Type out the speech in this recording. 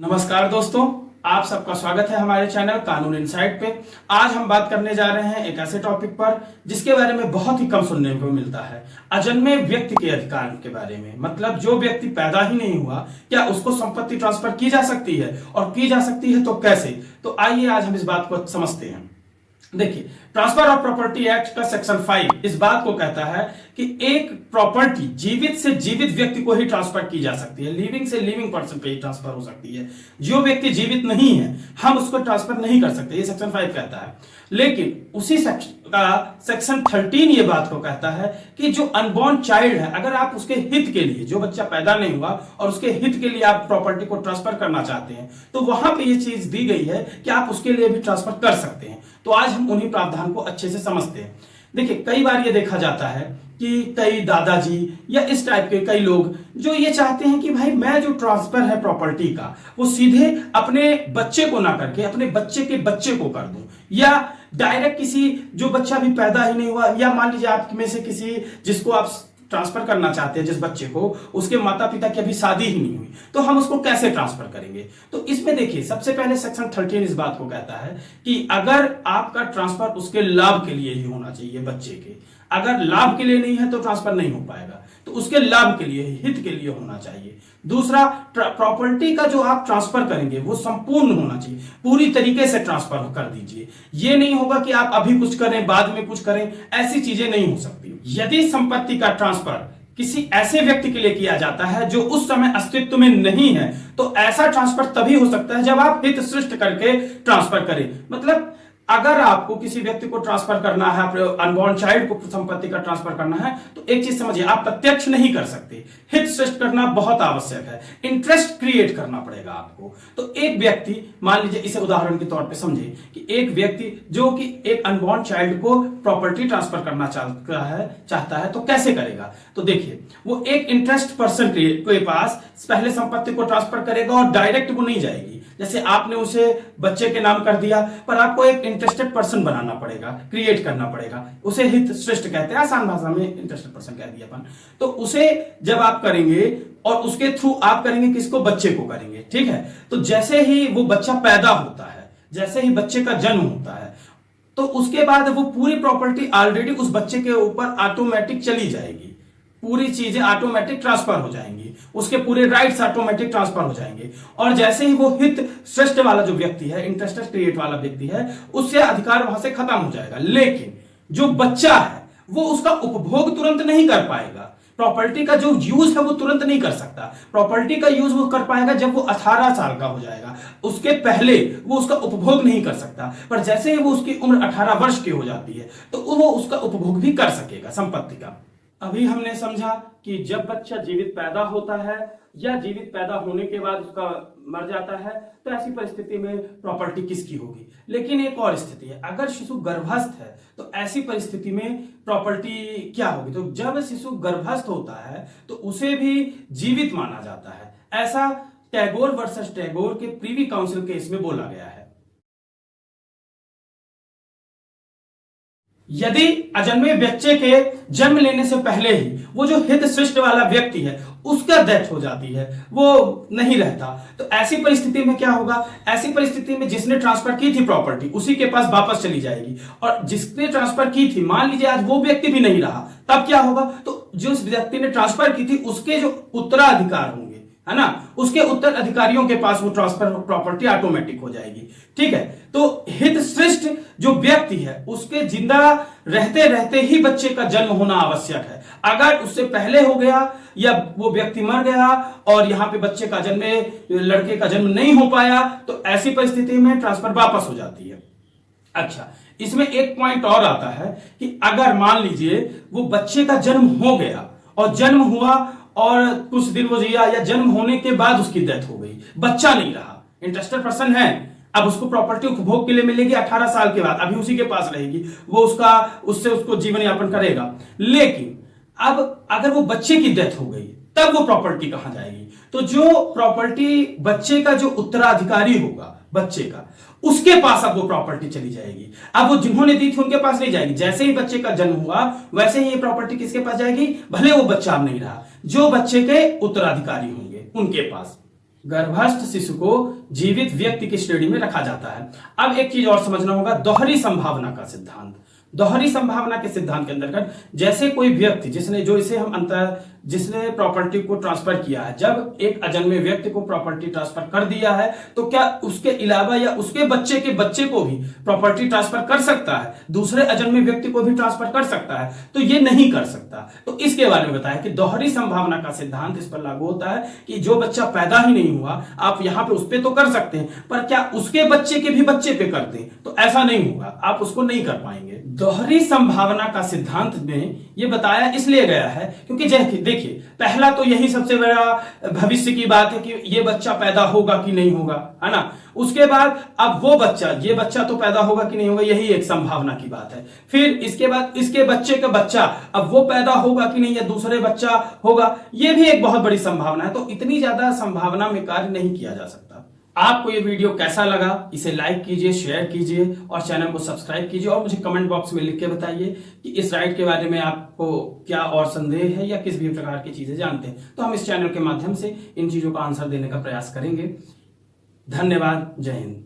नमस्कार दोस्तों, आप सबका स्वागत है हमारे चैनल कानून इनसाइट पे। आज हम बात करने जा रहे हैं एक ऐसे टॉपिक पर जिसके बारे में बहुत ही कम सुनने को मिलता है, अजन्मे व्यक्ति के अधिकार के बारे में। मतलब जो व्यक्ति पैदा ही नहीं हुआ, क्या उसको संपत्ति ट्रांसफर की जा सकती है, और की जा सकती है तो कैसे? तो आइए आज हम इस बात को समझते हैं। देखिए, ट्रांसफर ऑफ प्रॉपर्टी एक्ट का सेक्शन 5 इस बात को कहता है कि एक प्रॉपर्टी जीवित से जीवित व्यक्ति को ही ट्रांसफर की जा सकती है, लिविंग से लिविंग पर्सन पे ही ट्रांसफर हो सकती है। जो व्यक्ति जीवित नहीं है हम उसको ट्रांसफर नहीं कर सकते, ये सेक्शन 5 कहता है। लेकिन उसी सेक्शन 13 ये बात को कहता है कि जो अनबॉर्न चाइल्ड है, अगर आप उसके हित के लिए, जो बच्चा पैदा नहीं हुआ और उसके हित के लिए आप प्रॉपर्टी को ट्रांसफर करना चाहते हैं, तो वहां पे ये चीज दी गई है कि आप उसके लिए भी ट्रांसफर कर सकते हैं। तो आज हम उन्हीं प्रावधान को अच्छे से समझते हैं। देखिए, कई बार ये देखा जाता है कि कई दादाजी या इस टाइप के कई लोग जो ये चाहते हैं कि भाई मैं जो ट्रांसफर है प्रॉपर्टी का वो सीधे अपने बच्चे को ना करके अपने बच्चे के बच्चे को कर दूं, या डायरेक्ट किसी जो बच्चा भी पैदा ही नहीं हुआ, या मान लीजिए आप में से किसी जिसको आप ट्रांसफर करना चाहते हैं, जिस बच्चे को उसके माता पिता की अभी शादी ही नहीं हुई, तो हम उसको कैसे ट्रांसफर करेंगे? तो इसमें देखिए, सबसे पहले सेक्शन 13 इस बात को कहता है कि अगर आपका ट्रांसफर उसके लाभ के लिए ही होना चाहिए, बच्चे के, अगर लाभ के लिए नहीं है तो ट्रांसफर नहीं हो पाएगा, तो उसके लाभ के लिए, हित के लिए होना चाहिए। दूसरा, प्रॉपर्टी का जो आप ट्रांसफर करेंगे वो संपूर्ण होना चाहिए, पूरी तरीके से ट्रांसफर कर दीजिए। ये नहीं होगा कि आप अभी कुछ करें बाद में कुछ करें, ऐसी चीजें नहीं हो सकती। यदि संपत्ति का ट्रांसफर किसी ऐसे व्यक्ति के लिए किया जाता है जो उस समय अस्तित्व में नहीं है, तो ऐसा ट्रांसफर तभी हो सकता है जब आप हित सृष्ट करके ट्रांसफर करें। मतलब अगर आपको किसी व्यक्ति को ट्रांसफर करना है, अनबॉर्न चाइल्ड को संपत्ति का ट्रांसफर करना है, तो एक चीज समझिए, आप प्रत्यक्ष नहीं कर सकते, हित सृष्ट करना बहुत आवश्यक है, इंटरेस्ट क्रिएट करना पड़ेगा आपको। तो एक व्यक्ति, मान लीजिए इसे उदाहरण के तौर पे समझे कि एक व्यक्ति जो कि एक अनबॉर्न चाइल्ड को प्रॉपर्टी ट्रांसफर करना चाहता है तो कैसे करेगा? तो देखिए, वो एक इंटरेस्ट पर्सन के पास पहले संपत्ति को ट्रांसफर करेगा और डायरेक्ट वो नहीं जाएगी। जैसे आपने उसे बच्चे के नाम कर दिया, पर आपको एक इंटरेस्टेड पर्सन बनाना पड़ेगा, क्रिएट करना पड़ेगा, उसे हित श्रेष्ठ कहते हैं, आसान भाषा में इंटरेस्टेड पर्सन कह दिया अपन। तो उसे जब आप करेंगे और उसके थ्रू आप करेंगे, किसको? बच्चे को करेंगे, ठीक है। तो जैसे ही वो बच्चा पैदा होता है, जैसे ही बच्चे का जन्म होता है, तो उसके बाद वो पूरी प्रॉपर्टी ऑलरेडी उस बच्चे के ऊपर ऑटोमेटिक चली जाएगी, पूरी चीजें ऑटोमेटिक ट्रांसफर हो जाएंगी, उसके पूरे राइट्स ऑटोमेटिक ट्रांसफर हो जाएंगे। और जैसे ही वो हित श्रेष्ठ वाला जो व्यक्ति है, इंटरेस्टेड क्रिएट वाला व्यक्ति है, उससे अधिकार वहां से खत्म हो जाएगा। लेकिन जो बच्चा है वो उसका उपभोग तुरंत नहीं कर पाएगा, प्रॉपर्टी का जो यूज है वो तुरंत नहीं कर सकता। प्रॉपर्टी का यूज वो कर पाएगा जब वो 18 साल का हो जाएगा, उसके पहले वो उसका उपभोग नहीं कर सकता। पर जैसे ही वो उसकी उम्र 18 वर्ष की हो जाती है तो वो उसका उपभोग भी कर सकेगा संपत्ति का। अभी हमने समझा कि जब बच्चा जीवित पैदा होता है या जीवित पैदा होने के बाद उसका मर जाता है, तो ऐसी परिस्थिति में प्रॉपर्टी किसकी होगी। लेकिन एक और स्थिति है, अगर शिशु गर्भस्थ है तो ऐसी परिस्थिति में प्रॉपर्टी क्या होगी? तो जब शिशु गर्भस्थ होता है तो उसे भी जीवित माना जाता है, ऐसा टैगोर वर्सेस टैगोर के प्रीवी काउंसिल केस में बोला गया है। यदि अजन्मे बच्चे के जन्म लेने से पहले ही वो जो हित सृष्ट वाला व्यक्ति है उसका डेथ हो जाती है, वो नहीं रहता, तो ऐसी परिस्थिति में क्या होगा? ऐसी परिस्थिति में जिसने ट्रांसफर की थी प्रॉपर्टी उसी के पास वापस चली जाएगी, और जिसने ट्रांसफर की थी, मान लीजिए आज वो व्यक्ति भी नहीं रहा, तब क्या होगा? तो जिस व्यक्ति ने ट्रांसफर की थी उसके जो उत्तराधिकार होंगे, है ना, उसके उत्तराधिकारियों के पास वो ट्रांसफर प्रॉपर्टी ऑटोमेटिक हो जाएगी, ठीक है। तो हित श्रेष्ठ जो व्यक्ति है उसके जिंदा रहते रहते ही बच्चे का जन्म होना आवश्यक है। अगर उससे पहले हो गया या वो व्यक्ति मर गया और यहां पे बच्चे का जन्म, लड़के का जन्म नहीं हो पाया, तो ऐसी परिस्थिति में ट्रांसफर वापस हो जाती है। अच्छा, इसमें एक पॉइंट और आता है कि अगर मान लीजिए वो बच्चे का जन्म हो गया और जन्म हुआ और कुछ दिन वो जिया, या जन्म होने के बाद उसकी डेथ हो गई, बच्चा नहीं रहा, इंटरेस्टेड पर्सन है, अब उसको प्रॉपर्टी उपभोग के लिए मिलेगी 18 साल के बाद, अभी उसी के पास रहेगी, वो उससे उसको जीवन यापन करेगा। लेकिन अब अगर वो बच्चे की डेथ हो गई तब वो प्रॉपर्टी कहां जाएगी? तो जो प्रॉपर्टी बच्चे का जो उत्तराधिकारी होगा बच्चे का, उसके पास अब वो प्रॉपर्टी चली जाएगी। अब वो जिन्होंने दी थी उनके पास नहीं जाएगी, जैसे ही बच्चे का जन्म हुआ वैसे ही ये प्रॉपर्टी किसके पास जाएगी? भले वो बच्चा अब नहीं रहा, जो बच्चे के उत्तराधिकारी होंगे उनके पास। गर्भस्थ शिशु को जीवित व्यक्ति की श्रेणी में रखा जाता है। अब एक चीज और समझना होगा, दोहरी संभावना का सिद्धांत। दोहरी संभावना के सिद्धांत के अंतर्गत जैसे कोई व्यक्ति जिसने प्रॉपर्टी को ट्रांसफर किया है, जब एक अजन्मे व्यक्ति को प्रॉपर्टी ट्रांसफर कर दिया है तो क्या उसके अलावा या उसके बच्चे के बच्चे को भी प्रॉपर्टी ट्रांसफर कर सकता है, दूसरे अजन्मे व्यक्ति को भी ट्रांसफर कर सकता है? तो ये नहीं कर सकता। तो इसके बारे में बताया कि दोहरी संभावना का सिद्धांत इस पर लागू होता है कि जो बच्चा पैदा ही नहीं हुआ, आप यहां पे उस पर तो कर सकते हैं, पर क्या उसके बच्चे के भी बच्चे पे कर दें तो ऐसा नहीं होगा, आप उसको नहीं कर पाएंगे। दोहरी संभावना का सिद्धांत में यह बताया इसलिए गया है क्योंकि देखिए, पहला तो यही सबसे बड़ा भविष्य की बात है कि ये बच्चा पैदा होगा कि नहीं होगा, है ना। उसके बाद अब वो बच्चा, ये बच्चा तो पैदा होगा कि नहीं होगा, यही एक संभावना की बात है। फिर इसके बाद इसके बच्चे का बच्चा, अब वो पैदा होगा कि नहीं या दूसरे बच्चा होगा, ये भी एक बहुत बड़ी संभावना है। तो इतनी ज्यादा संभावना में कार्य नहीं किया जा सकता। आपको ये वीडियो कैसा लगा, इसे लाइक कीजिए, शेयर कीजिए और चैनल को सब्सक्राइब कीजिए और मुझे कमेंट बॉक्स में लिख के बताइए कि इस राइट के बारे में आपको क्या और संदेह है या किस भी प्रकार की चीजें जानते हैं। तो हम इस चैनल के माध्यम से इन चीजों का आंसर देने का प्रयास करेंगे। धन्यवाद। जय हिंद।